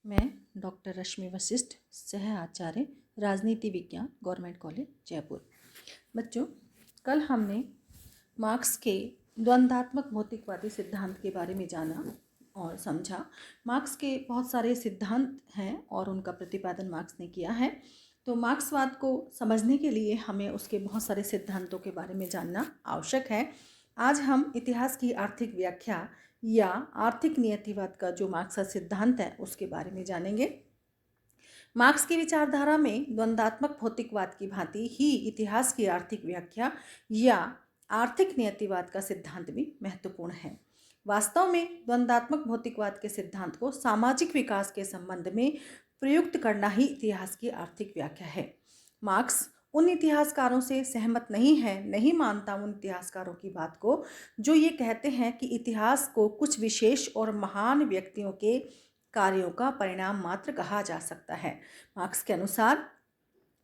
मैं डॉक्टर रश्मि वशिष्ठ, सह आचार्य राजनीति विज्ञान, गवर्नमेंट कॉलेज जयपुर। बच्चों, कल हमने मार्क्स के द्वंद्वात्मक भौतिकवादी सिद्धांत के बारे में जाना और समझा। मार्क्स के बहुत सारे सिद्धांत हैं और उनका प्रतिपादन मार्क्स ने किया है। तो मार्क्सवाद को समझने के लिए हमें उसके बहुत सारे सिद्धांतों के बारे में जानना आवश्यक है। आज हम इतिहास की आर्थिक व्याख्या या आर्थिक नियतिवाद का जो मार्क्स का सिद्धांत है उसके बारे में जानेंगे। मार्क्स की विचारधारा में द्वंद्वात्मक भौतिकवाद की भांति ही इतिहास की आर्थिक व्याख्या या आर्थिक नियतिवाद का सिद्धांत भी महत्वपूर्ण है। वास्तव में द्वंद्वात्मक भौतिकवाद के सिद्धांत को सामाजिक विकास के संबंध में प्रयुक्त करना ही इतिहास की आर्थिक व्याख्या है। मार्क्स उन इतिहासकारों से सहमत नहीं मानता उन इतिहासकारों की बात को जो ये कहते हैं कि इतिहास को कुछ विशेष और महान व्यक्तियों के कार्यों का परिणाम मात्र कहा जा सकता है। मार्क्स के अनुसार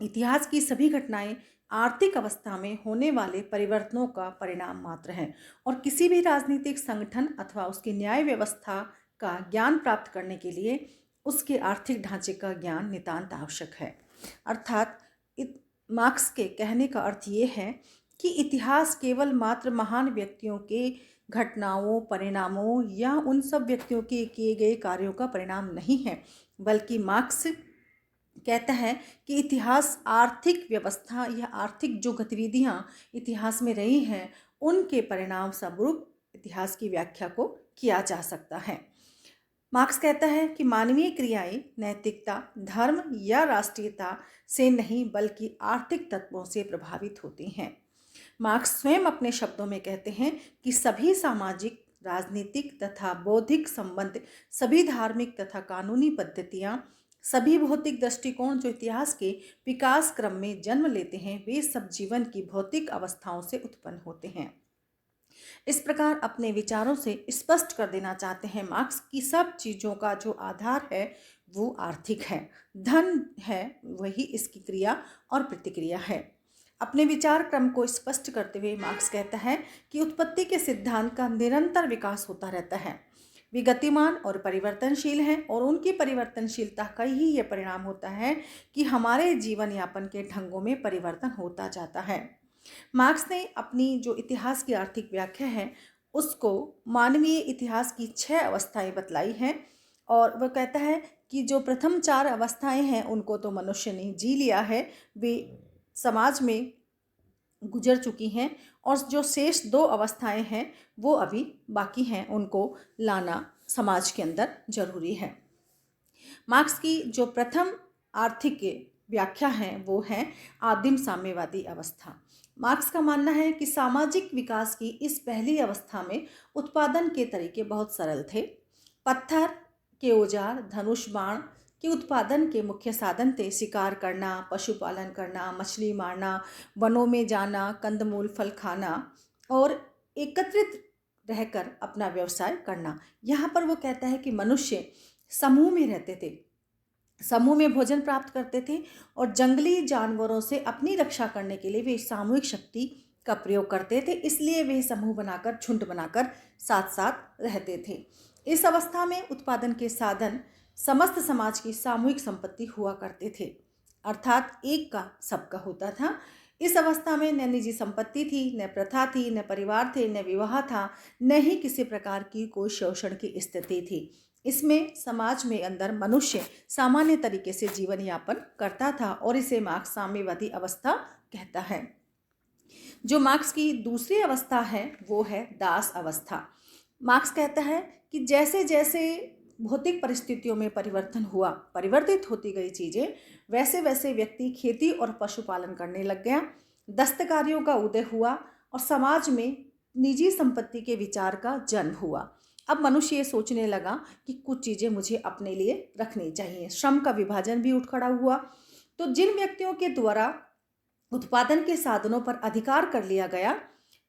इतिहास की सभी घटनाएं आर्थिक अवस्था में होने वाले परिवर्तनों का परिणाम मात्र हैं और किसी भी राजनीतिक संगठन अथवा उसकी न्याय व्यवस्था का ज्ञान प्राप्त करने के लिए उसके आर्थिक ढांचे का ज्ञान नितांत आवश्यक है। अर्थात मार्क्स के कहने का अर्थ ये है कि इतिहास केवल मात्र महान व्यक्तियों के घटनाओं, परिणामों या उन सब व्यक्तियों के किए गए कार्यों का परिणाम नहीं है, बल्कि मार्क्स कहता है कि इतिहास आर्थिक व्यवस्था या आर्थिक जो गतिविधियां इतिहास में रही हैं उनके परिणाम स्वरूप इतिहास की व्याख्या को किया जा सकता है। मार्क्स कहता है कि मानवीय क्रियाएं नैतिकता, धर्म या राष्ट्रीयता से नहीं बल्कि आर्थिक तत्वों से प्रभावित होती हैं। मार्क्स स्वयं अपने शब्दों में कहते हैं कि सभी सामाजिक, राजनीतिक तथा बौद्धिक संबंध, सभी धार्मिक तथा कानूनी पद्धतियां, सभी भौतिक दृष्टिकोण जो इतिहास के विकास क्रम में जन्म लेते हैं वे सब जीवन की भौतिक अवस्थाओं से उत्पन्न होते हैं। इस प्रकार अपने विचारों से स्पष्ट कर देना चाहते हैं मार्क्स की सब चीज़ों का जो आधार है वो आर्थिक है। धन है वही इसकी क्रिया और प्रतिक्रिया है। अपने विचार क्रम को स्पष्ट करते हुए मार्क्स कहता है कि उत्पत्ति के सिद्धांत का निरंतर विकास होता रहता है। वे गतिमान और परिवर्तनशील हैं और उनकी परिवर्तनशीलता का ही ये परिणाम होता है कि हमारे जीवन यापन के ढंगों में परिवर्तन होता जाता है। मार्क्स ने अपनी जो इतिहास की आर्थिक व्याख्या है उसको मानवीय इतिहास की 6 अवस्थाएं बतलाई हैं और वह कहता है कि जो प्रथम 4 अवस्थाएं हैं उनको तो मनुष्य ने जी लिया है, वे समाज में गुजर चुकी हैं और जो शेष 2 अवस्थाएं हैं वो अभी बाकी हैं, उनको लाना समाज के अंदर जरूरी है। मार्क्स की जो प्रथम आर्थिक व्याख्या है वो है आदिम साम्यवादी अवस्था। मार्क्स का मानना है कि सामाजिक विकास की इस पहली अवस्था में उत्पादन के तरीके बहुत सरल थे। पत्थर के औजार, धनुष बाण के उत्पादन के मुख्य साधन थे शिकार करना, पशुपालन करना, मछली मारना, वनों में जाना, कंदमूल फल खाना और एकत्रित रहकर अपना व्यवसाय करना। यहाँ पर वो कहता है कि मनुष्य समूह में रहते थे, समूह में भोजन प्राप्त करते थे और जंगली जानवरों से अपनी रक्षा करने के लिए वे सामूहिक शक्ति का प्रयोग करते थे, इसलिए वे समूह बनाकर, झुंड बनाकर साथ साथ रहते थे। इस अवस्था में उत्पादन के साधन समस्त समाज की सामूहिक संपत्ति हुआ करते थे, अर्थात एक का सबका होता था। इस अवस्था में न निजी संपत्ति थी, न प्रथा थी, न परिवार थे, न विवाह था, न ही किसी प्रकार की कोई शोषण की स्थिति थी। इसमें समाज में अंदर मनुष्य सामान्य तरीके से जीवन यापन करता था और इसे मार्क्स साम्यवादी अवस्था कहता है। जो मार्क्स की दूसरी अवस्था है वो है दास अवस्था। मार्क्स कहता है कि जैसे जैसे भौतिक परिस्थितियों में परिवर्तन हुआ, परिवर्तित होती गई चीज़ें, वैसे वैसे व्यक्ति खेती और पशुपालन करने लग गया, दस्तकारियों का उदय हुआ और समाज में निजी संपत्ति के विचार का जन्म हुआ। अब मनुष्य ये सोचने लगा कि कुछ चीज़ें मुझे अपने लिए रखनी चाहिए। श्रम का विभाजन भी उठ खड़ा हुआ। तो जिन व्यक्तियों के द्वारा उत्पादन के साधनों पर अधिकार कर लिया गया,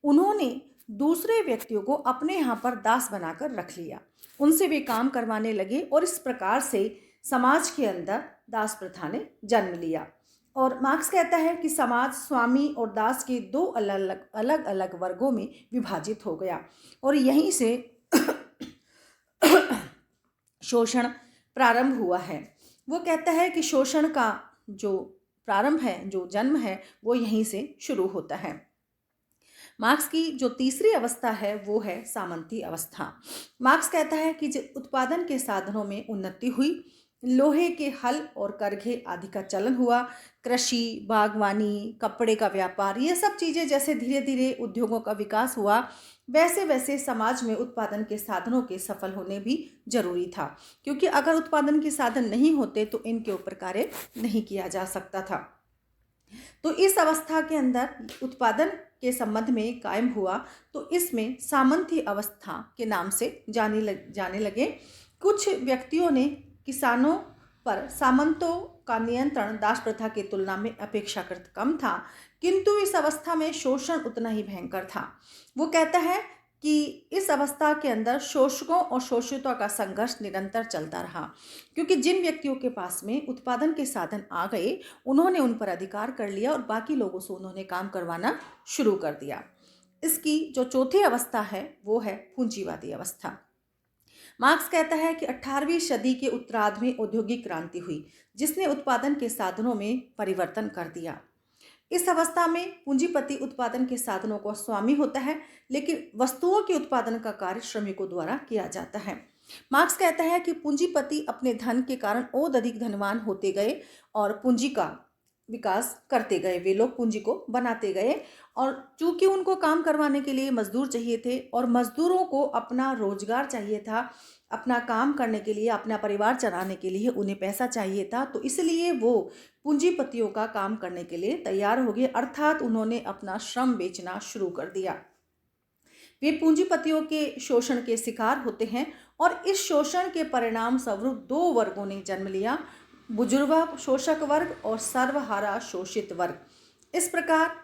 उन्होंने दूसरे व्यक्तियों को अपने यहाँ पर दास बनाकर रख लिया, उनसे वे काम करवाने लगे और इस प्रकार से समाज के अंदर दास प्रथा ने जन्म लिया। और मार्क्स कहता है कि समाज स्वामी और दास के 2 अलग अलग वर्गों में विभाजित हो गया और यहीं से शोषण प्रारंभ हुआ है। वो कहता है कि शोषण का जो प्रारंभ है, जो जन्म है, वो यहीं से शुरू होता है। मार्क्स की जो तीसरी अवस्था है वो है सामंती अवस्था। मार्क्स कहता है कि उत्पादन के साधनों में उन्नति हुई, लोहे के हल और करघे आदि का चलन हुआ, कृषि, बागवानी, कपड़े का व्यापार, ये सब चीज़ें जैसे धीरे धीरे उद्योगों का विकास हुआ, वैसे वैसे समाज में उत्पादन के साधनों के सफल होने भी जरूरी था, क्योंकि अगर उत्पादन के साधन नहीं होते तो इनके ऊपर कार्य नहीं किया जा सकता था। तो इस अवस्था के अंदर उत्पादन के संबंध में कायम हुआ, तो इसमें सामंती अवस्था के नाम से जाने लगे। कुछ व्यक्तियों ने किसानों पर सामंतों का नियंत्रण दास प्रथा की तुलना में अपेक्षाकृत कम था, किंतु इस अवस्था में शोषण उतना ही भयंकर था। वो कहता है कि इस अवस्था के अंदर शोषकों और शोषितों का संघर्ष निरंतर चलता रहा, क्योंकि जिन व्यक्तियों के पास में उत्पादन के साधन आ गए उन्होंने उन पर अधिकार कर लिया और बाकी लोगों से उन्होंने काम करवाना शुरू कर दिया। इसकी जो चौथी अवस्था है वो है पूंजीवादी अवस्था। मार्क्स कहता है कि 18वीं सदी के उत्तरार्ध में औद्योगिक क्रांति हुई, जिसने उत्पादन के साधनों में परिवर्तन कर दिया। इस अवस्था में पूंजीपति उत्पादन के साधनों का स्वामी होता है, लेकिन वस्तुओं के उत्पादन का कार्य श्रमिकों द्वारा किया जाता है। मार्क्स कहता है कि पूंजीपति अपने धन के कारण और अधिक धनवान होते गए और पूंजी का विकास करते गए, वे लोग पूंजी को बनाते गए, और चूंकि उनको काम करवाने के लिए मजदूर चाहिए थे और मजदूरों को अपना रोजगार चाहिए था, अपना काम करने के लिए, अपना परिवार चलाने के लिए उन्हें पैसा चाहिए था, तो इसलिए वो पूंजीपतियों का काम करने के लिए तैयार हो गए, अर्थात उन्होंने अपना श्रम बेचना शुरू कर दिया। वे पूंजीपतियों के शोषण के शिकार होते हैं और इस शोषण के परिणाम स्वरूप दो वर्गों ने जन्म लिया, बुजुर्गा शोषक वर्ग और सर्वहारा शोषित वर्ग। इस प्रकार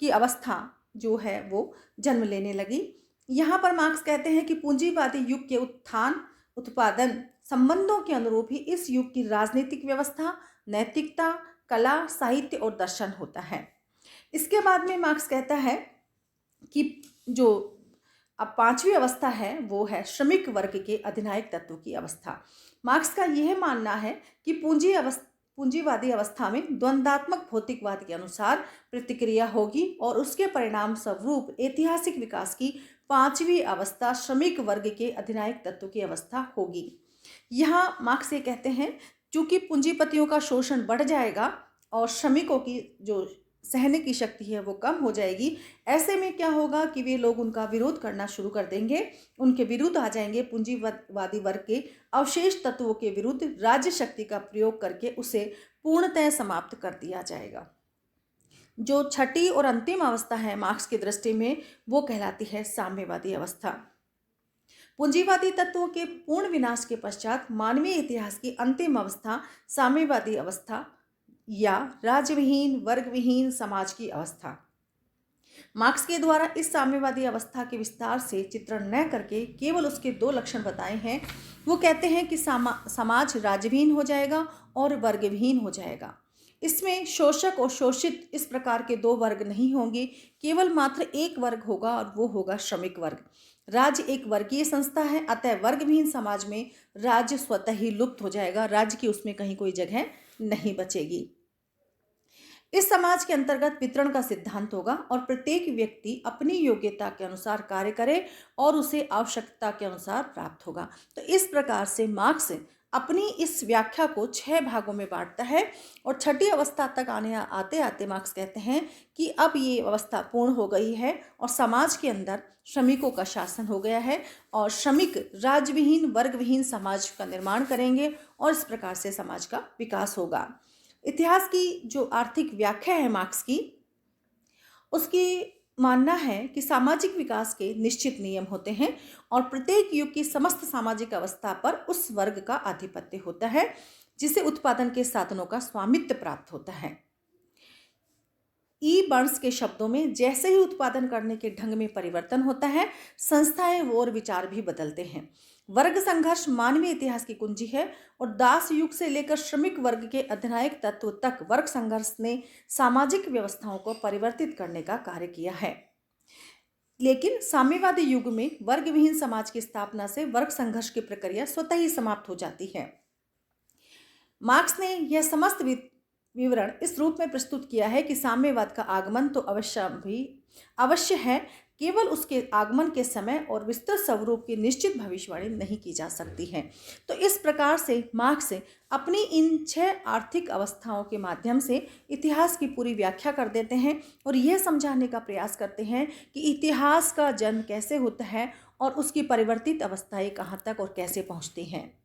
की अवस्था जो है वो जन्म लेने लगी। यहाँ पर मार्क्स कहते हैं कि पूंजीवादी युग के उत्थान उत्पादन संबंधों के अनुरूप ही इस युग की राजनीतिक व्यवस्था, नैतिकता, कला, साहित्य और दर्शन होता है। इसके बाद में मार्क्स कहता है कि जो अब पांचवी अवस्था है वो है श्रमिक वर्ग के अधिनायक तत्व की अवस्था। मार्क्स का यह मानना है कि पूंजीवादी अवस्था में द्वंद्वात्मक भौतिकवाद के अनुसार प्रतिक्रिया होगी और उसके परिणाम स्वरूप ऐतिहासिक विकास की पांचवी अवस्था श्रमिक वर्ग के अधिनायक तत्व की अवस्था होगी। यहाँ मार्क्स ये कहते हैं चूंकि पूंजीपतियों का शोषण बढ़ जाएगा और श्रमिकों की जो सहने की शक्ति है वो कम हो जाएगी, ऐसे में क्या होगा कि वे लोग उनका विरोध करना शुरू कर देंगे, उनके विरुद्ध आ जाएंगे। पूंजीवादी वर्ग के अवशेष तत्वों के विरुद्ध राज्य शक्ति का प्रयोग करके उसे पूर्णतः समाप्त कर दिया जाएगा। जो छठी और अंतिम अवस्था है मार्क्स की दृष्टि में वो कहलाती है साम्यवादी अवस्था। पूंजीवादी तत्वों के पूर्ण विनाश के पश्चात मानवीय इतिहास की अंतिम अवस्था साम्यवादी अवस्था या राज्यविहीन वर्गविहीन समाज की अवस्था। मार्क्स के द्वारा इस साम्यवादी अवस्था के विस्तार से चित्रण न करके केवल उसके दो लक्षण बताए हैं। वो कहते हैं कि समाज राज्यविहीन हो जाएगा और वर्गविहीन हो जाएगा। इसमें शोषक और शोषित इस प्रकार के दो वर्ग नहीं होंगे, केवल मात्र एक वर्ग होगा और वो होगा श्रमिक वर्ग। राज्य एक वर्गीय संस्था है, अतः वर्गविहीन समाज में राज्य स्वतः ही लुप्त हो जाएगा, राज्य की उसमें कहीं कोई जगह नहीं बचेगी। इस समाज के अंतर्गत वितरण का सिद्धांत होगा और प्रत्येक व्यक्ति अपनी योग्यता के अनुसार कार्य करे और उसे आवश्यकता के अनुसार प्राप्त होगा। तो इस प्रकार से मार्क्स अपनी इस व्याख्या को 6 भागों में बांटता है और छठी अवस्था तक आते आते मार्क्स कहते हैं कि अब ये अवस्था पूर्ण हो गई है और समाज के अंदर श्रमिकों का शासन हो गया है और श्रमिक राज्यविहीन वर्गविहीन समाज का निर्माण करेंगे और इस प्रकार से समाज का विकास होगा। इतिहास की जो आर्थिक व्याख्या है मार्क्स की, उसकी मानना है कि सामाजिक विकास के निश्चित नियम होते हैं और प्रत्येक युग की समस्त सामाजिक अवस्था पर उस वर्ग का आधिपत्य होता है जिसे उत्पादन के साधनों का स्वामित्व प्राप्त होता है। ई बर्न्स के शब्दों में जैसे ही उत्पादन करने के ढंग में परिवर्तन होता है, संस्थाएं और विचार भी बदलते हैं। वर्ग संघर्ष मानवीय इतिहास की कुंजी है और दास युग से लेकर श्रमिक वर्ग के अधिनायक तत्व तक वर्ग संघर्ष ने सामाजिक व्यवस्थाओं को परिवर्तित करने का कार्य किया है। लेकिन साम्यवादी युग में वर्ग विहीन समाज की स्थापना से वर्ग संघर्ष की प्रक्रिया स्वतः ही समाप्त हो जाती है। मार्क्स ने यह समस्त विवरण इस रूप में प्रस्तुत किया है कि साम्यवाद का आगमन तो अवश्य है, केवल उसके आगमन के समय और विस्तृत स्वरूप की निश्चित भविष्यवाणी नहीं की जा सकती है। तो इस प्रकार से मार्क्स अपनी इन 6 आर्थिक अवस्थाओं के माध्यम से इतिहास की पूरी व्याख्या कर देते हैं और यह समझाने का प्रयास करते हैं कि इतिहास का जन्म कैसे होता है और उसकी परिवर्तित अवस्थाएं कहाँ तक और कैसे पहुँचती हैं।